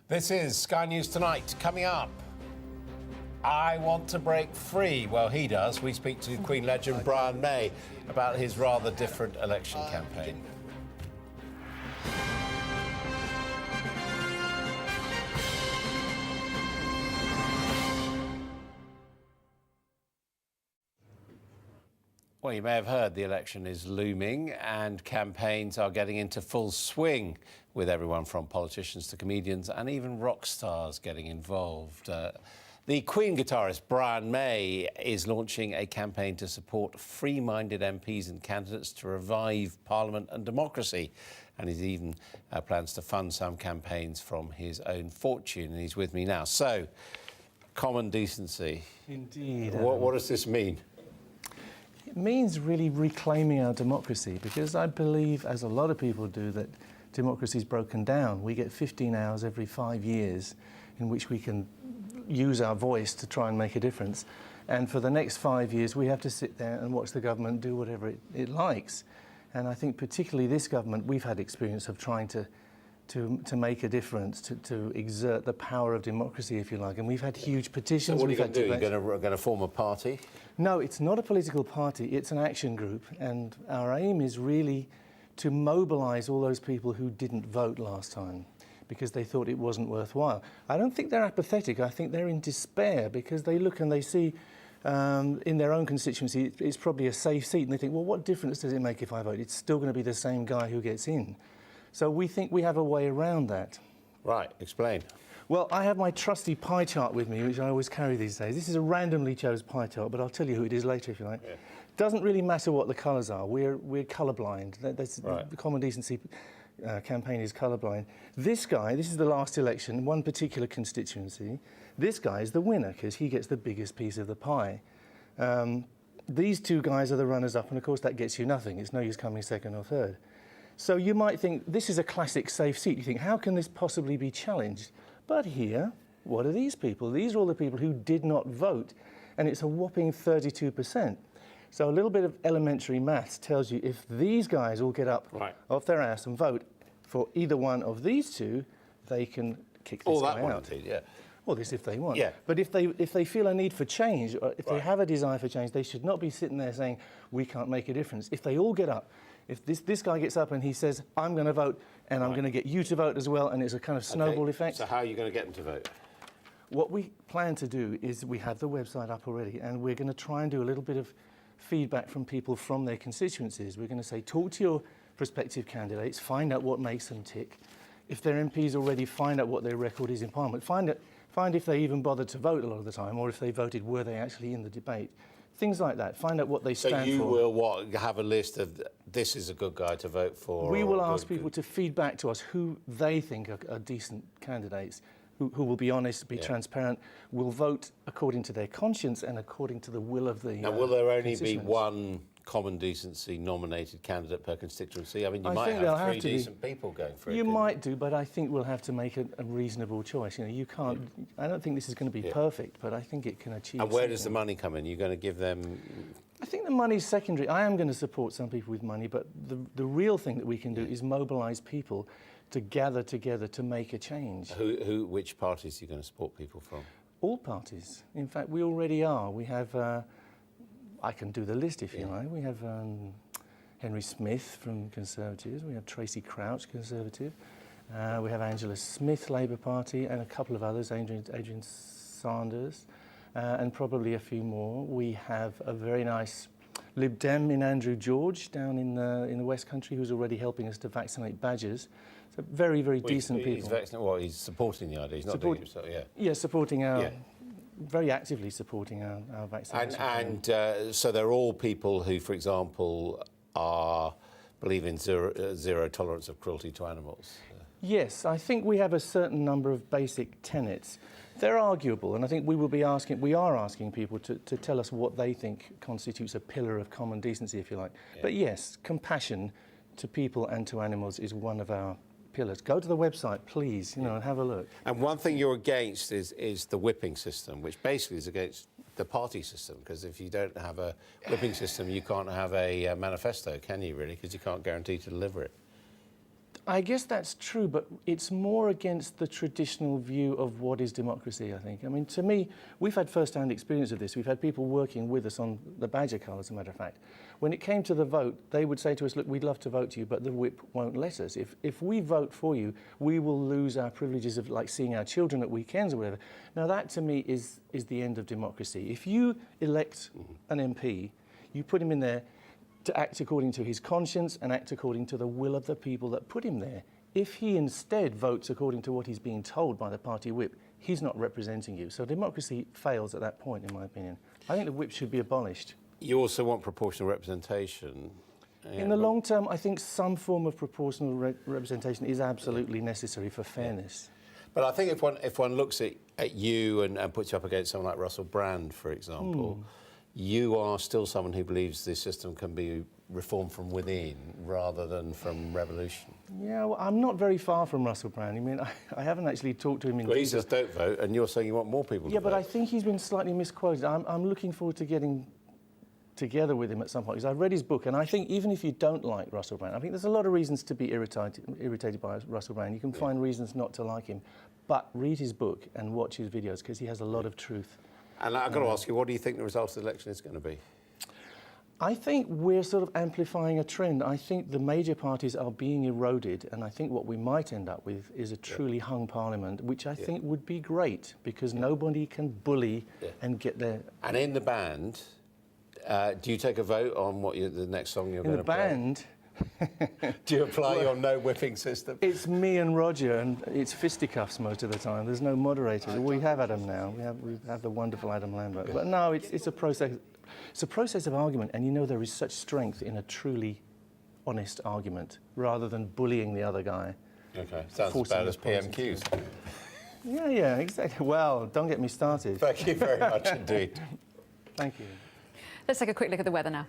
This is Sky News Tonight. Coming up, I want to break free. Well, he does. We speak to Queen legend Brian May about his rather different election campaign. Well, you may have heard the election is looming and campaigns are getting into full swing, with everyone from politicians to comedians and even rock stars getting involved. The Queen guitarist Brian May is launching a campaign to support free-minded MPs and candidates to revive Parliament and democracy. And he's even plans to fund some campaigns from his own fortune. And he's with me now. So, common decency. Indeed. What does this mean? It means really reclaiming our democracy, because I believe, as a lot of people do, that democracy's broken down. We get 15 hours every 5 years in which we can use our voice to try and make a difference. And for the next 5 years, we have to sit there and watch the government do whatever it likes. And I think particularly this government, we've had experience of trying to make a difference, to exert the power of democracy, if you like. And we've had huge petitions. So what are you going to do? You're going to form a party? No, it's not a political party. It's an action group. And our aim is really to mobilise all those people who didn't vote last time because they thought it wasn't worthwhile. I don't think they're apathetic. I think they're in despair because they look and they see in their own constituency it's probably a safe seat, and they think, well, what difference does it make if I vote? It's still going to be the same guy who gets in. So we think we have a way around that. Right, explain. Well, I have my trusty pie chart with me, which I always carry these days. This is a randomly chosen pie chart, but I'll tell you who it is later if you like. Yeah. Doesn't really matter what the colours are. We're colourblind. That's right. The Common Decency campaign is colourblind. This guy, this is the last election, one particular constituency. This guy is the winner because he gets the biggest piece of the pie. These two guys are the runners-up, and of course that gets you nothing. It's no use coming second or third. So you might think, this is a classic safe seat. You think, how can this possibly be challenged? But here, what are these people? These are all the people who did not vote, and it's a whopping 32%. So a little bit of elementary maths tells you if these guys all get up off their ass and vote for either one of these two, they can kick this guy out. Yeah. Well, this if they want. Yeah. But if they feel a need for change, or if they have a desire for change, they should not be sitting there saying, we can't make a difference. If they all get up, if this guy gets up and he says, I'm going to vote, and I'm going to get you to vote as well, and it's a kind of snowball effect. So how are you going to get them to vote? What we plan to do is we have the website up already, and we're going to try and do a little bit of feedback from people from their constituencies. We're going to say, talk to your prospective candidates, find out what makes them tick. If they're MPs already, find out what their record is in Parliament. Find if they even bothered to vote a lot of the time, or if they voted, were they actually in the debate. Things like that. Find out what they stand for. So you will have a list of, this is a good guy to vote for? We will ask people to feed back to us who they think are decent candidates, who will be honest, be transparent, will vote according to their conscience and according to the will of the Now, will there only be one Common Decency nominated candidate per constituency? I mean, you might have three decent people going for it. You might do, but I think we'll have to make a reasonable choice. You know, you can't. I don't think this is going to be perfect, but I think it can achieve. And where does the money come in? You're going to give them? I think the money's secondary. I am going to support some people with money, but the real thing that we can do is mobilise people to gather together to make a change. Which parties are you going to support people from? All parties. In fact, we already are. We have. I can do the list if you like. We have Henry Smith from Conservatives. We have Tracy Crouch, Conservative. We have Angela Smith, Labour Party, and a couple of others, Adrian Sanders, and probably a few more. We have a very nice Lib Dem in Andrew George down in the West Country, who's already helping us to vaccinate badgers. So very, very decent people. He's supporting the idea. He's not doing it himself, Yeah, supporting our... very actively supporting our vaccination. And so they're all people who, for example, believe in zero tolerance of cruelty to animals. Yes, I think we have a certain number of basic tenets. They're arguable, and I think we are asking people to tell us what they think constitutes a pillar of common decency, if you like. Yeah. But yes, compassion to people and to animals is one of our pillars. Go to the website, please, and have a look. And one thing you're against is the whipping system, which basically is against the party system, because if you don't have a whipping system, you can't have a manifesto, can you, really? Because you can't guarantee to deliver it. I guess that's true, but it's more against the traditional view of what is democracy, I think. I mean, to me, we've had first-hand experience of this. We've had people working with us on the badger colour, as a matter of fact. When it came to the vote, they would say to us, look, we'd love to vote to you, but the whip won't let us. If we vote for you, we will lose our privileges of, like, seeing our children at weekends or whatever. Now, that, to me, is the end of democracy. If you elect an MP, you put him in there to act according to his conscience and act according to the will of the people that put him there. If he instead votes according to what he's being told by the party whip, he's not representing you. So democracy fails at that point, in my opinion. I think the whip should be abolished. You also want proportional representation. In the long term, I think some form of proportional representation is absolutely necessary for fairness. But I think if one looks at you and puts you up against someone like Russell Brand, for example, you are still someone who believes the system can be reformed from within rather than from revolution. Yeah, well, I'm not very far from Russell Brand. I mean, I haven't actually talked to him in Well, he says don't vote, and you're saying you want more people to vote. Yeah, but I think he's been slightly misquoted. I'm looking forward to getting together with him at some point, because I've read his book, and I think even if you don't like Russell Brand, I think there's a lot of reasons to be irritated by Russell Brand. You can find reasons not to like him, but read his book and watch his videos, because he has a lot of truth. And I've got to ask you, what do you think the result of the election is going to be? I think we're sort of amplifying a trend. I think the major parties are being eroded, and I think what we might end up with is a truly hung parliament, which I think would be great, because nobody can bully and get their... And in the band, do you take a vote on what the next song you're going to play? In the band... Do you apply your no whipping system? It's me and Roger, and it's fisticuffs most of the time. There's no moderator. We have Adam now. We have the wonderful Adam Lambert. But no, it's a process. It's a process of argument, and you know there is such strength in a truly honest argument, rather than bullying the other guy. Okay, sounds about as PMQs. Yeah, exactly. Well, don't get me started. Thank you very much indeed. Thank you. Let's take a quick look at the weather now.